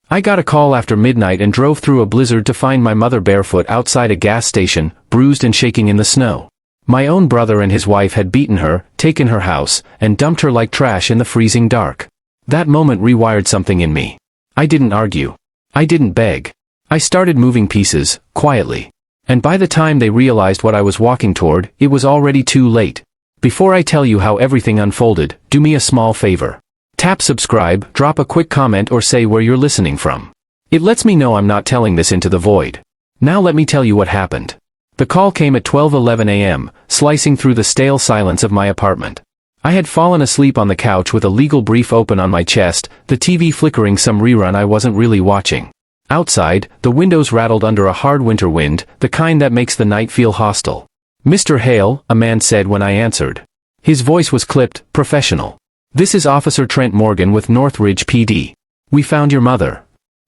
I got a call after midnight and drove through a blizzard to find my mother barefoot outside a gas station, bruised and shaking in the snow. My own brother and his wife had beaten her, taken her house, and dumped her like trash in the freezing dark. That moment rewired something in me. I didn't argue. I didn't beg. I started moving pieces, quietly. And by the time they realized what I was walking toward, it was already too late. Before I tell you how everything unfolded, do me a small favor. Tap subscribe, drop a quick comment or say where you're listening from. It lets me know I'm not telling this into the void. Now let me tell you what happened. The call came at 12:11 a.m., slicing through the stale silence of my apartment. I had fallen asleep on the couch with a legal brief open on my chest, the TV flickering some rerun I wasn't really watching. Outside, the windows rattled under a hard winter wind, the kind that makes the night feel hostile. "Mr. Hale," a man said when I answered. His voice was clipped, professional. "This is Officer Trent Morgan with Northridge PD. We found your mother."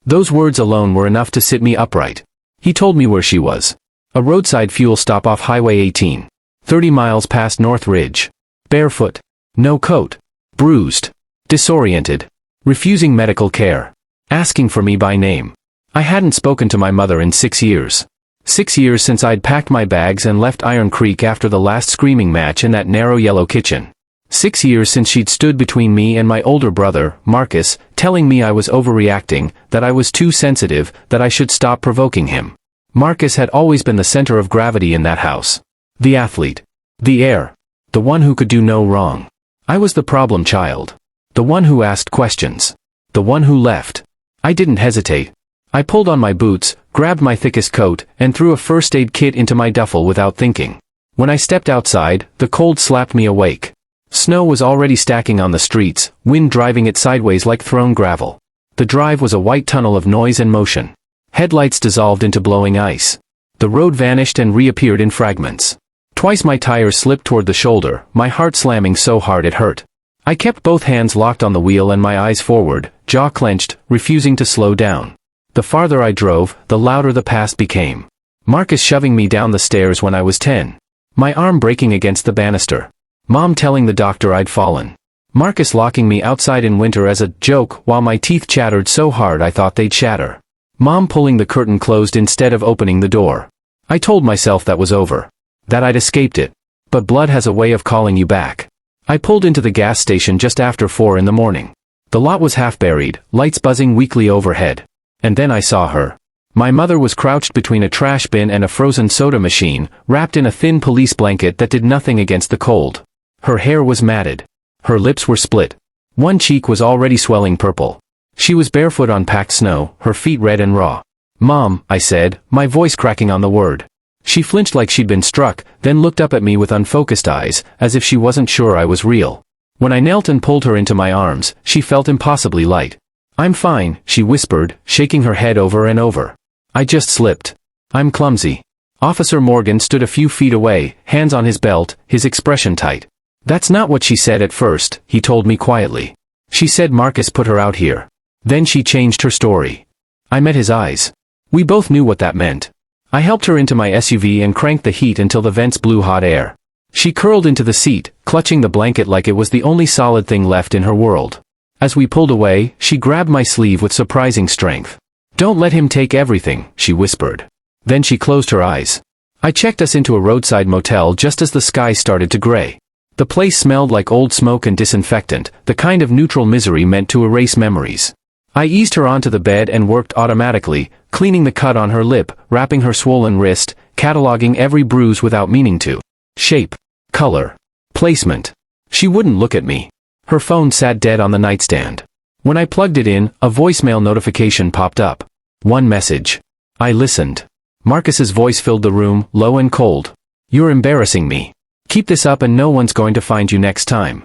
Those words alone were enough to sit me upright. He told me where she was. A roadside fuel stop off Highway 18. 30 miles past Northridge. Barefoot. No coat. Bruised. Disoriented. Refusing medical care. Asking for me by name. I hadn't spoken to my mother in 6 years. 6 years since I'd packed my bags and left Iron Creek after the last screaming match in that narrow yellow kitchen. 6 years since she'd stood between me and my older brother, Marcus, telling me I was overreacting, that I was too sensitive, that I should stop provoking him. Marcus had always been the center of gravity in that house. The athlete. The heir. The one who could do no wrong. I was the problem child. The one who asked questions. The one who left. I didn't hesitate. I pulled on my boots, grabbed my thickest coat, and threw a first aid kit into my duffel without thinking. When I stepped outside, the cold slapped me awake. Snow was already stacking on the streets, wind driving it sideways like thrown gravel. The drive was a white tunnel of noise and motion. Headlights dissolved into blowing ice. The road vanished and reappeared in fragments. Twice my tires slipped toward the shoulder, my heart slamming so hard it hurt. I kept both hands locked on the wheel and my eyes forward, jaw clenched, refusing to slow down. The farther I drove, the louder the past became. Marcus shoving me down the stairs when I was 10. My arm breaking against the banister. Mom telling the doctor I'd fallen. Marcus locking me outside in winter as a joke while my teeth chattered so hard I thought they'd shatter. Mom pulling the curtain closed instead of opening the door. I told myself that was over. That I'd escaped it. But blood has a way of calling you back. I pulled into the gas station just after 4 in the morning. The lot was half buried, lights buzzing weakly overhead. And then I saw her. My mother was crouched between a trash bin and a frozen soda machine, wrapped in a thin police blanket that did nothing against the cold. Her hair was matted. Her lips were split. One cheek was already swelling purple. She was barefoot on packed snow, her feet red and raw. "Mom," I said, my voice cracking on the word. She flinched like she'd been struck, then looked up at me with unfocused eyes, as if she wasn't sure I was real. When I knelt and pulled her into my arms, she felt impossibly light. "I'm fine," she whispered, shaking her head over and over. "I just slipped. I'm clumsy." Officer Morgan stood a few feet away, hands on his belt, his expression tight. "That's not what she said at first," he told me quietly. "She said Marcus put her out here. Then she changed her story." I met his eyes. We both knew what that meant. I helped her into my SUV and cranked the heat until the vents blew hot air. She curled into the seat, clutching the blanket like it was the only solid thing left in her world. As we pulled away, she grabbed my sleeve with surprising strength. "Don't let him take everything," she whispered. Then she closed her eyes. I checked us into a roadside motel just as the sky started to gray. The place smelled like old smoke and disinfectant, the kind of neutral misery meant to erase memories. I eased her onto the bed and worked automatically, cleaning the cut on her lip, wrapping her swollen wrist, cataloging every bruise without meaning to. Shape. Color. Placement. She wouldn't look at me. Her phone sat dead on the nightstand. When I plugged it in, a voicemail notification popped up. One message. I listened. Marcus's voice filled the room, low and cold. "You're embarrassing me. Keep this up and no one's going to find you next time."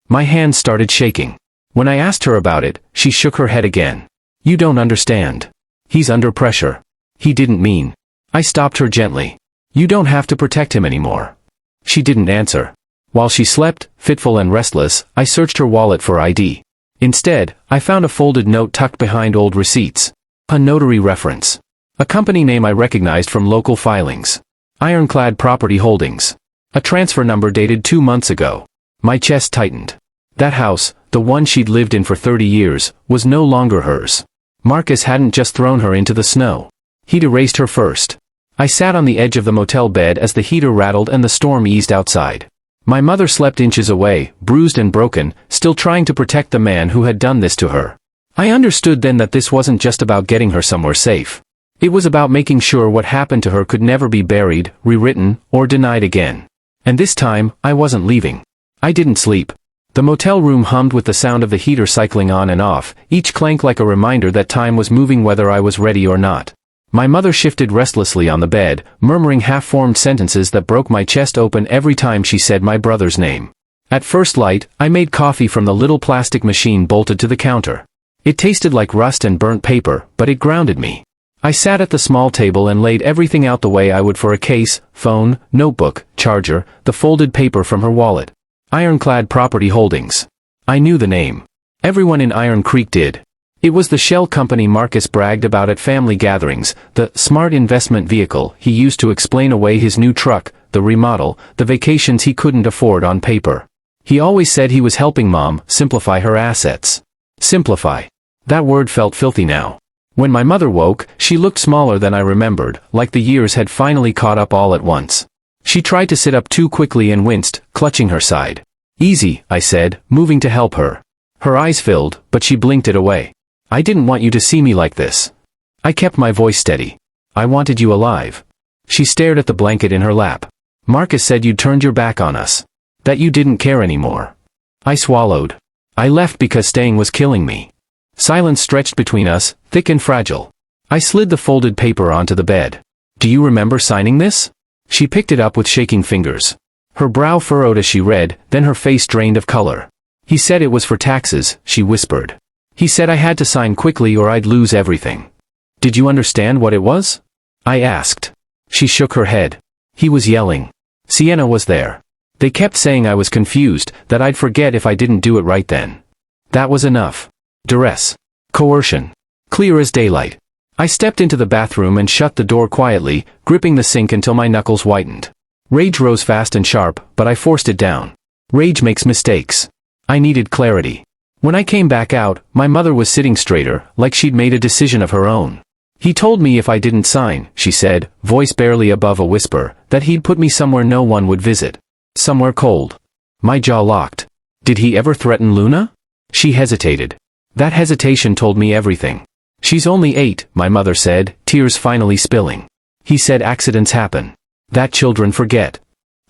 My hands started shaking. When I asked her about it, she shook her head again. "You don't understand. He's under pressure. He didn't mean." I stopped her gently. "You don't have to protect him anymore." She didn't answer. While she slept, fitful and restless, I searched her wallet for ID. Instead, I found a folded note tucked behind old receipts. A notary reference. A company name I recognized from local filings. Ironclad Property Holdings. A transfer number dated 2 months ago. My chest tightened. That house, the one she'd lived in for 30 years, was no longer hers. Marcus hadn't just thrown her into the snow. He'd erased her first. I sat on the edge of the motel bed as the heater rattled and the storm eased outside. My mother slept inches away, bruised and broken, still trying to protect the man who had done this to her. I understood then that this wasn't just about getting her somewhere safe. It was about making sure what happened to her could never be buried, rewritten, or denied again. And this time, I wasn't leaving. I didn't sleep. The motel room hummed with the sound of the heater cycling on and off, each clank like a reminder that time was moving whether I was ready or not. My mother shifted restlessly on the bed, murmuring half-formed sentences that broke my chest open every time she said my brother's name. At first light, I made coffee from the little plastic machine bolted to the counter. It tasted like rust and burnt paper, but it grounded me. I sat at the small table and laid everything out the way I would for a case, phone, notebook, charger, the folded paper from her wallet. Ironclad Property Holdings. I knew the name. Everyone in Iron Creek did. It was the shell company Marcus bragged about at family gatherings, the smart investment vehicle he used to explain away his new truck, the remodel, the vacations he couldn't afford on paper. He always said he was helping Mom simplify her assets. Simplify. That word felt filthy now. When my mother woke, she looked smaller than I remembered, like the years had finally caught up all at once. She tried to sit up too quickly and winced, clutching her side. "Easy," I said, moving to help her. Her eyes filled, but she blinked it away. "I didn't want you to see me like this." I kept my voice steady. "I wanted you alive." She stared at the blanket in her lap. "Marcus said you'd turned your back on us. That you didn't care anymore." I swallowed. "I left because staying was killing me." Silence stretched between us, thick and fragile. I slid the folded paper onto the bed. "Do you remember signing this?" She picked it up with shaking fingers. Her brow furrowed as she read, then her face drained of color. "He said it was for taxes," she whispered. "He said I had to sign quickly or I'd lose everything." "Did you understand what it was?" I asked. She shook her head. "He was yelling. Sienna was there. They kept saying I was confused, that I'd forget if I didn't do it right then. That was enough. Duress. Coercion. Clear as daylight. I stepped into the bathroom and shut the door quietly, gripping the sink until my knuckles whitened. Rage rose fast and sharp, but I forced it down. Rage makes mistakes. I needed clarity. When I came back out, my mother was sitting straighter, like she'd made a decision of her own. "He told me if I didn't sign," she said, voice barely above a whisper, "that he'd put me somewhere no one would visit. Somewhere cold." My jaw locked. "Did he ever threaten Luna?" She hesitated. That hesitation told me everything. "She's only 8, my mother said, tears finally spilling. He said accidents happen. That children forget."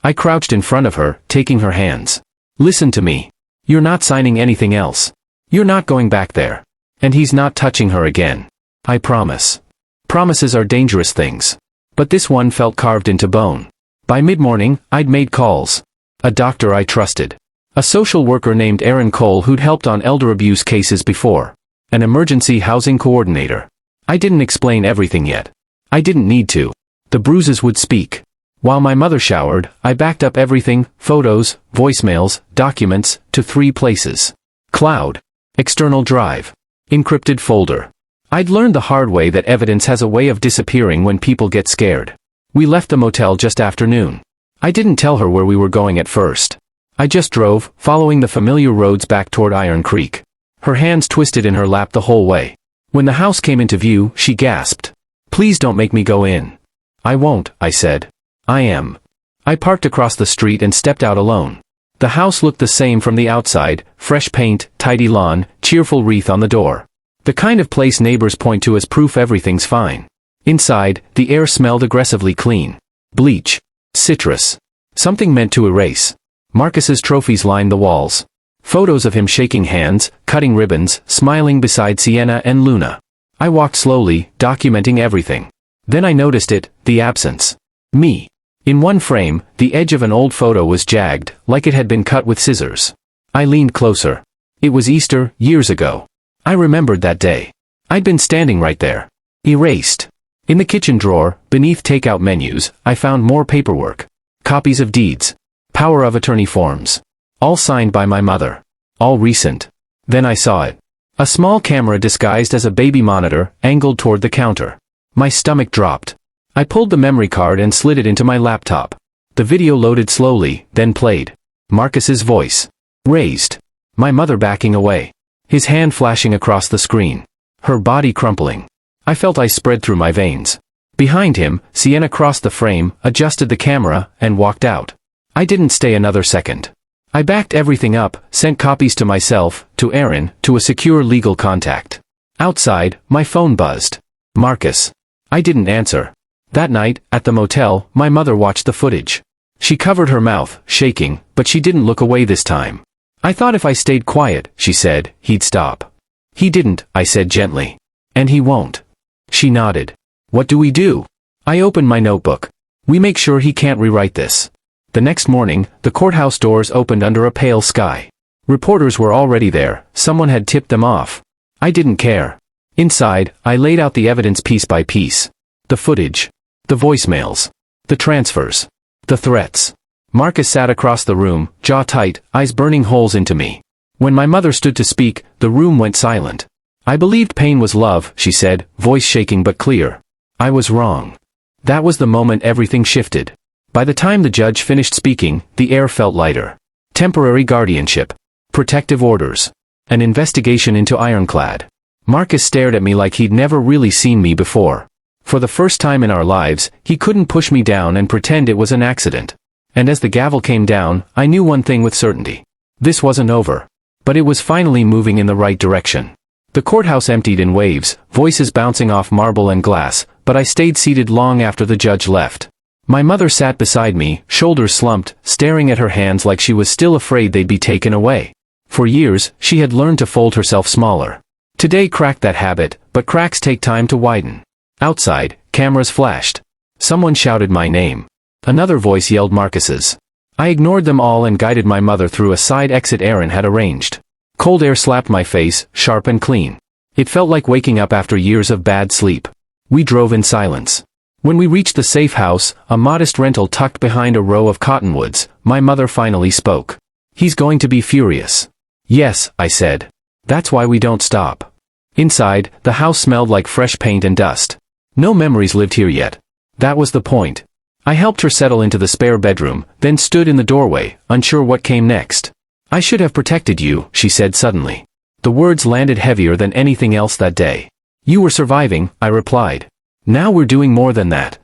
I crouched in front of her, taking her hands. "Listen to me. You're not signing anything else. You're not going back there. And he's not touching her again. I promise." Promises are dangerous things. But this one felt carved into bone. By mid-morning, I'd made calls. A doctor I trusted. A social worker named Aaron Cole who'd helped on elder abuse cases before. An emergency housing coordinator. I didn't explain everything yet. I didn't need to. The bruises would speak. While my mother showered, I backed up everything, photos, voicemails, documents, to 3 places. Cloud. External drive. Encrypted folder. I'd learned the hard way that evidence has a way of disappearing when people get scared. We left the motel just after noon. I didn't tell her where we were going at first. I just drove, following the familiar roads back toward Iron Creek. Her hands twisted in her lap the whole way. When the house came into view, she gasped. "Please don't make me go in." "I won't," I said. "I am." I parked across the street and stepped out alone. The house looked the same from the outside, fresh paint, tidy lawn, cheerful wreath on the door. The kind of place neighbors point to as proof everything's fine. Inside, the air smelled aggressively clean. Bleach. Citrus. Something meant to erase. Marcus's trophies lined the walls. Photos of him shaking hands, cutting ribbons, smiling beside Sienna and Luna. I walked slowly, documenting everything. Then I noticed it, the absence. Me. In one frame, the edge of an old photo was jagged, like it had been cut with scissors. I leaned closer. It was Easter, years ago. I remembered that day. I'd been standing right there. Erased. In the kitchen drawer, beneath takeout menus, I found more paperwork. Copies of deeds. Power of attorney forms. All signed by my mother. All recent. Then I saw it. A small camera disguised as a baby monitor, angled toward the counter. My stomach dropped. I pulled the memory card and slid it into my laptop. The video loaded slowly, then played. Marcus's voice. Raised. My mother backing away. His hand flashing across the screen. her body crumpling. I felt ice spread through my veins. Behind him, Sienna crossed the frame, adjusted the camera, and walked out. I didn't stay another second. I backed everything up, sent copies to myself, to Aaron, to a secure legal contact. Outside, my phone buzzed. Marcus. I didn't answer. That night, at the motel, my mother watched the footage. She covered her mouth, shaking, but she didn't look away this time. I thought if I stayed quiet, she said, he'd stop. He didn't, I said gently. And he won't. She nodded. What do we do? I opened my notebook. We make sure he can't rewrite this. The next morning, the courthouse doors opened under a pale sky. Reporters were already there, someone had tipped them off. I didn't care. Inside, I laid out the evidence piece by piece. The footage. The voicemails. The transfers. The threats. Marcus sat across the room, jaw tight, eyes burning holes into me. When my mother stood to speak, the room went silent. I believed pain was love, she said, voice shaking but clear. I was wrong. That was the moment everything shifted. By the time the judge finished speaking, the air felt lighter. Temporary guardianship. Protective orders. An investigation into Ironclad. Marcus stared at me like he'd never really seen me before. For the first time in our lives, he couldn't push me down and pretend it was an accident. And as the gavel came down, I knew one thing with certainty. This wasn't over. But it was finally moving in the right direction. The courthouse emptied in waves, voices bouncing off marble and glass, but I stayed seated long after the judge left. My mother sat beside me, shoulders slumped, staring at her hands like she was still afraid they'd be taken away. For years, she had learned to fold herself smaller. Today cracked that habit, but cracks take time to widen. Outside, cameras flashed. Someone shouted my name. Another voice yelled Marcus's. I ignored them all and guided my mother through a side exit Aaron had arranged. Cold air slapped my face, sharp and clean. It felt like waking up after years of bad sleep. We drove in silence. When we reached the safe house, a modest rental tucked behind a row of cottonwoods, my mother finally spoke. He's going to be furious. Yes, I said. That's why we don't stop. Inside, the house smelled like fresh paint and dust. No memories lived here yet. That was the point. I helped her settle into the spare bedroom, then stood in the doorway, unsure what came next. I should have protected you, she said suddenly. The words landed heavier than anything else that day. You were surviving, I replied. Now we're doing more than that.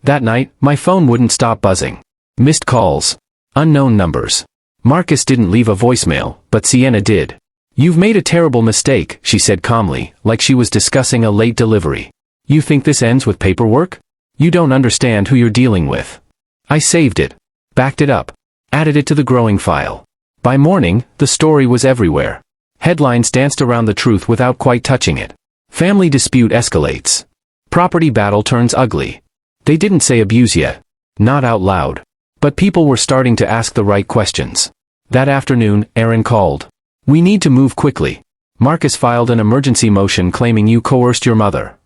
That night, my phone wouldn't stop buzzing. Missed calls. Unknown numbers. Marcus didn't leave a voicemail, but Sienna did. You've made a terrible mistake, she said calmly, like she was discussing a late delivery. You think this ends with paperwork? You don't understand who you're dealing with. I saved it. Backed it up. Added it to the growing file. By morning, the story was everywhere. Headlines danced around the truth without quite touching it. Family dispute escalates. Property battle turns ugly. They didn't say abuse yet. Not out loud. But people were starting to ask the right questions. That afternoon, Aaron called. We need to move quickly. Marcus filed an emergency motion claiming you coerced your mother.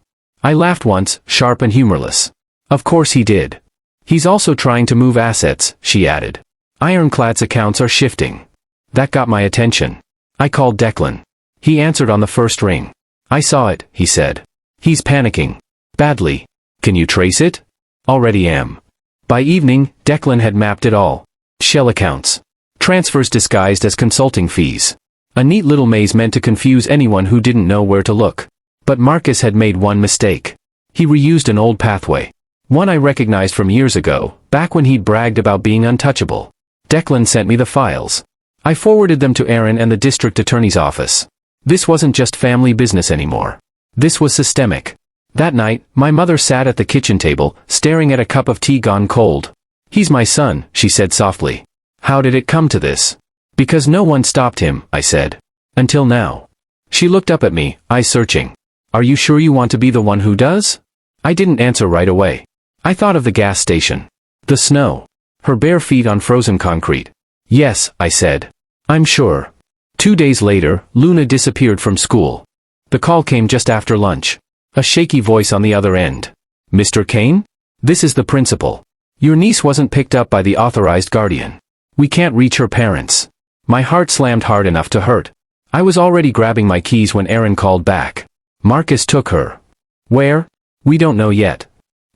I laughed once, sharp and humorless. Of course he did. He's also trying to move assets, she added. Ironclad's accounts are shifting. That got my attention. I called Declan. He answered on the first ring. I saw it, he said. He's panicking. Badly. Can you trace it? Already am. By evening, Declan had mapped it all. Shell accounts. Transfers disguised as consulting fees. A neat little maze meant to confuse anyone who didn't know where to look. But Marcus had made one mistake. He reused an old pathway. One I recognized from years ago, back when he'd bragged about being untouchable. Declan sent me the files. I forwarded them to Aaron and the district attorney's office. This wasn't just family business anymore. This was systemic. That night, my mother sat at the kitchen table, staring at a cup of tea gone cold. He's my son, she said softly. How did it come to this? Because no one stopped him, I said. Until now. She looked up at me, eyes searching. Are you sure you want to be the one who does? I didn't answer right away. I thought of the gas station. The snow. Her bare feet on frozen concrete. Yes, I said. I'm sure. 2 days later, Luna disappeared from school. The call came just after lunch. A shaky voice on the other end. Mr. Kane? This is the principal. Your niece wasn't picked up by the authorized guardian. We can't reach her parents. My heart slammed hard enough to hurt. I was already grabbing my keys when Aaron called back. Marcus took her. Where? We don't know yet.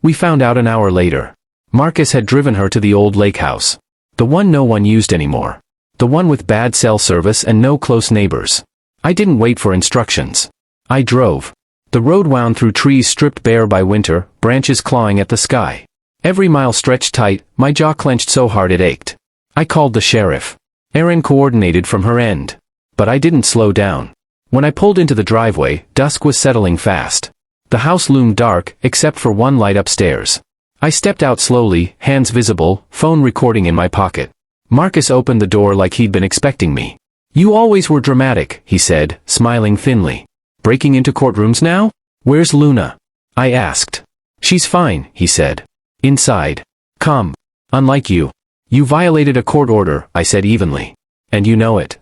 We found out an hour later. Marcus had driven her to the old lake house. The one no one used anymore. The one with bad cell service and no close neighbors. I didn't wait for instructions. I drove. The road wound through trees stripped bare by winter, branches clawing at the sky. Every mile stretched tight, my jaw clenched so hard it ached. I called the sheriff. Erin coordinated from her end. But I didn't slow down. When I pulled into the driveway, dusk was settling fast. The house loomed dark, except for one light upstairs. I stepped out slowly, hands visible, phone recording in my pocket. Marcus opened the door like he'd been expecting me. "You always were dramatic," he said, smiling thinly. "Breaking into courtrooms now? Where's Luna?" I asked. "She's fine," he said. "Inside. Calm. Unlike you. You violated a court order," I said evenly. "And you know it."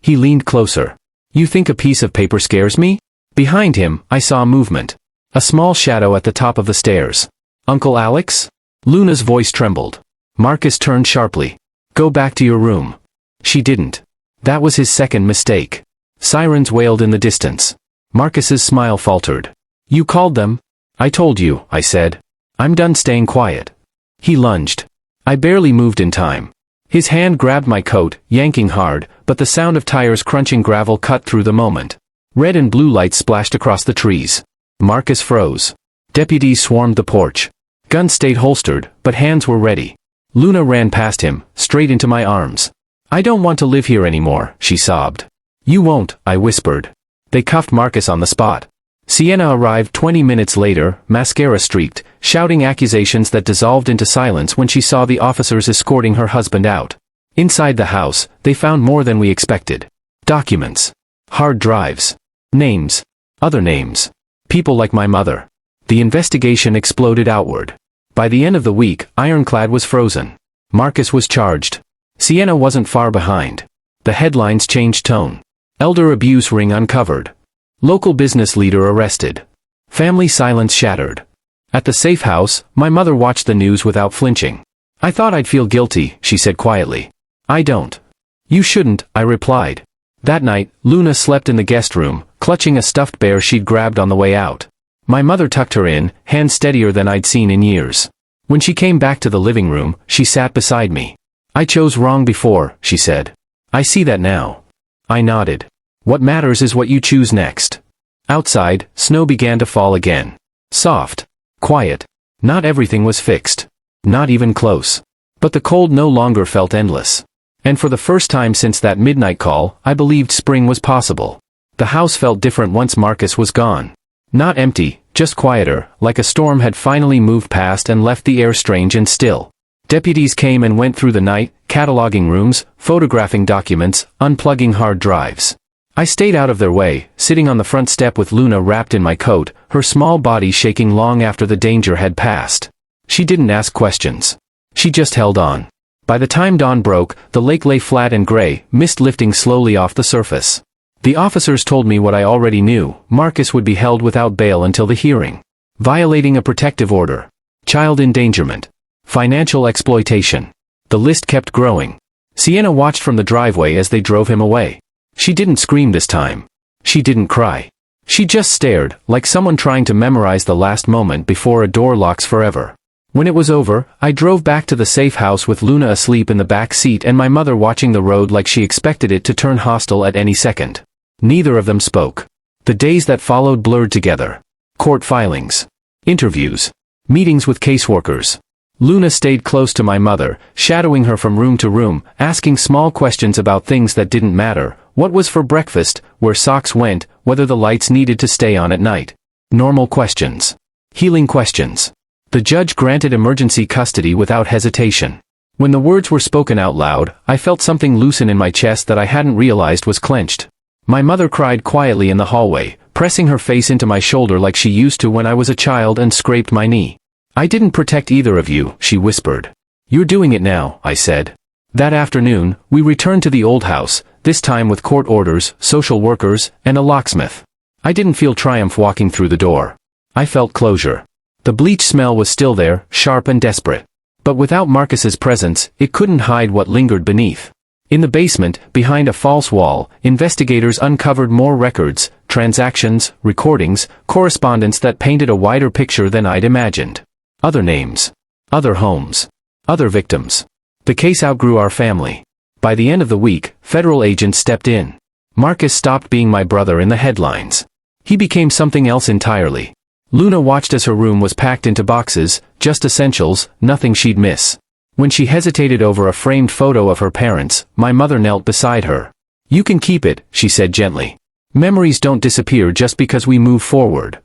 He leaned closer. "You think a piece of paper scares me?" Behind him, I saw movement. A small shadow at the top of the stairs. "Uncle Alex?" Luna's voice trembled. Marcus turned sharply. "Go back to your room." She didn't. That was his second mistake. Sirens wailed in the distance. Marcus's smile faltered. "You called them?" "I told you," I said. "I'm done staying quiet." He lunged. I barely moved in time. His hand grabbed my coat, yanking hard, but the sound of tires crunching gravel cut through the moment. Red and blue lights splashed across the trees. Marcus froze. Deputies swarmed the porch. Guns stayed holstered, but hands were ready. Luna ran past him, straight into my arms. "I don't want to live here anymore," she sobbed. "You won't," I whispered. They cuffed Marcus on the spot. Sienna arrived 20 minutes later, mascara streaked, shouting accusations that dissolved into silence when she saw the officers escorting her husband out. Inside the house, they found more than we expected. Documents. Hard drives. Names. Other names. People like my mother. The investigation exploded outward. By the end of the week, Ironclad was frozen. Marcus was charged. Sienna wasn't far behind. The headlines changed tone. Elder abuse ring uncovered. Local business leader arrested. Family silence shattered. At the safe house, my mother watched the news without flinching. "I thought I'd feel guilty," she said quietly. "I don't." "You shouldn't," I replied. That night, Luna slept in the guest room, clutching a stuffed bear she'd grabbed on the way out. My mother tucked her in, hands steadier than I'd seen in years. When she came back to the living room, she sat beside me. "I chose wrong before," she said. "I see that now." I nodded. "What matters is what you choose next." Outside, snow began to fall again. Soft. Quiet. Not everything was fixed. Not even close. But the cold no longer felt endless. And for the first time since that midnight call, I believed spring was possible. The house felt different once Marcus was gone. Not empty, just quieter, like a storm had finally moved past and left the air strange and still. Deputies came and went through the night, cataloging rooms, photographing documents, unplugging hard drives. I stayed out of their way, sitting on the front step with Luna wrapped in my coat, her small body shaking long after the danger had passed. She didn't ask questions. She just held on. By the time dawn broke, the lake lay flat and gray, mist lifting slowly off the surface. The officers told me what I already knew: Marcus would be held without bail until the hearing. Violating a protective order. Child endangerment. Financial exploitation. The list kept growing. Sienna watched from the driveway as they drove him away. She didn't scream this time. She didn't cry. She just stared, like someone trying to memorize the last moment before a door locks forever. When it was over, I drove back to the safe house with Luna asleep in the back seat and my mother watching the road like she expected it to turn hostile at any second. Neither of them spoke. The days that followed blurred together. Court filings. Interviews. Meetings with caseworkers. Luna stayed close to my mother, shadowing her from room to room, asking small questions about things that didn't matter: what was for breakfast, where socks went, whether the lights needed to stay on at night. Normal questions. Healing questions. The judge granted emergency custody without hesitation. When the words were spoken out loud, I felt something loosen in my chest that I hadn't realized was clenched. My mother cried quietly in the hallway, pressing her face into my shoulder like she used to when I was a child, and scraped my knee. "I didn't protect either of you," she whispered. "You're doing it now," I said. That afternoon, we returned to the old house, this time with court orders, social workers, and a locksmith. I didn't feel triumph walking through the door. I felt closure. The bleach smell was still there, sharp and desperate. But without Marcus's presence, it couldn't hide what lingered beneath. In the basement, behind a false wall, investigators uncovered more records, transactions, recordings, correspondence that painted a wider picture than I'd imagined. Other names. Other homes. Other victims. The case outgrew our family. By the end of the week, federal agents stepped in. Marcus stopped being my brother in the headlines. He became something else entirely. Luna watched as her room was packed into boxes, just essentials, nothing she'd miss. When she hesitated over a framed photo of her parents, my mother knelt beside her. "You can keep it," she said gently. "Memories don't disappear just because we move forward."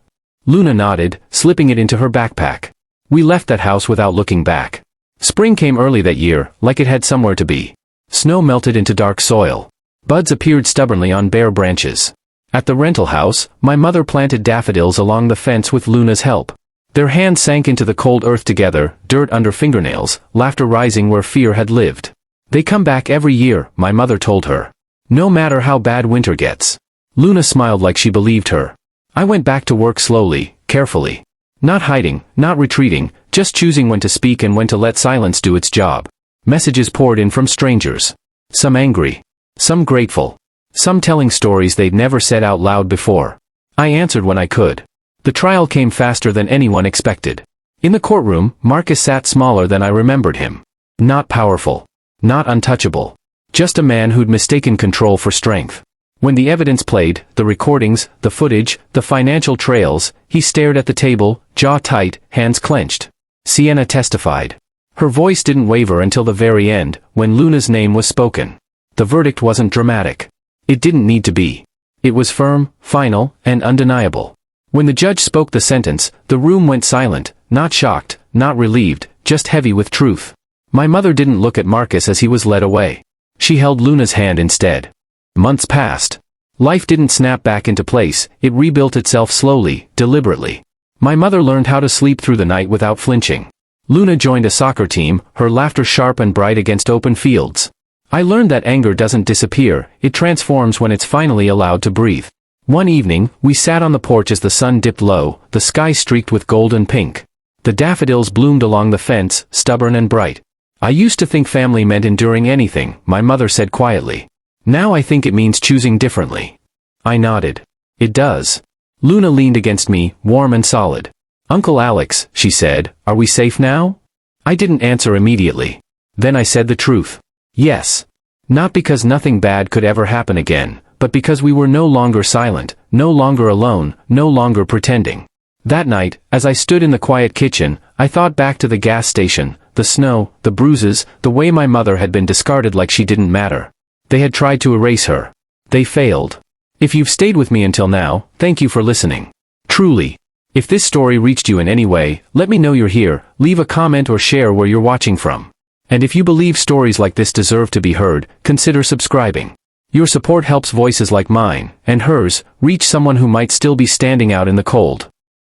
Luna nodded, slipping it into her backpack. We left that house without looking back. Spring came early that year, like it had somewhere to be. Snow melted into dark soil. Buds appeared stubbornly on bare branches. At the rental house, my mother planted daffodils along the fence with Luna's help. Their hands sank into the cold earth together, dirt under fingernails, laughter rising where fear had lived. "They come back every year," my mother told her. "No matter how bad winter gets." Luna smiled like she believed her. I went back to work slowly, carefully. Not hiding, not retreating, just choosing when to speak and when to let silence do its job. Messages poured in from strangers. Some angry. Some grateful. Some telling stories they'd never said out loud before. I answered when I could. The trial came faster than anyone expected. In the courtroom, Marcus sat smaller than I remembered him. Not powerful. Not untouchable. Just a man who'd mistaken control for strength. When the evidence played, the recordings, the footage, the financial trails, he stared at the table, jaw tight, hands clenched. Sienna testified. Her voice didn't waver until the very end, when Luna's name was spoken. The verdict wasn't dramatic. It didn't need to be. It was firm, final, and undeniable. When the judge spoke the sentence, the room went silent, not shocked, not relieved, just heavy with truth. My mother didn't look at Marcus as he was led away. She held Luna's hand instead. Months passed. Life didn't snap back into place, it rebuilt itself slowly, deliberately. My mother learned how to sleep through the night without flinching. Luna joined a soccer team, her laughter sharp and bright against open fields. I learned that anger doesn't disappear, it transforms when it's finally allowed to breathe. One evening, we sat on the porch as the sun dipped low, the sky streaked with gold and pink. The daffodils bloomed along the fence, stubborn and bright. "I used to think family meant enduring anything," my mother said quietly. "Now I think it means choosing differently." I nodded. "It does." Luna leaned against me, warm and solid. "Uncle Alex," she said, "are we safe now?" I didn't answer immediately. Then I said the truth. Yes. Not because nothing bad could ever happen again, but because we were no longer silent, no longer alone, no longer pretending. That night, as I stood in the quiet kitchen, I thought back to the gas station, the snow, the bruises, the way my mother had been discarded like she didn't matter. They had tried to erase her. They failed. If you've stayed with me until now, thank you for listening. Truly. If this story reached you in any way, let me know you're here, leave a comment or share where you're watching from. And if you believe stories like this deserve to be heard, consider subscribing. Your support helps voices like mine, and hers, reach someone who might still be standing out in the cold.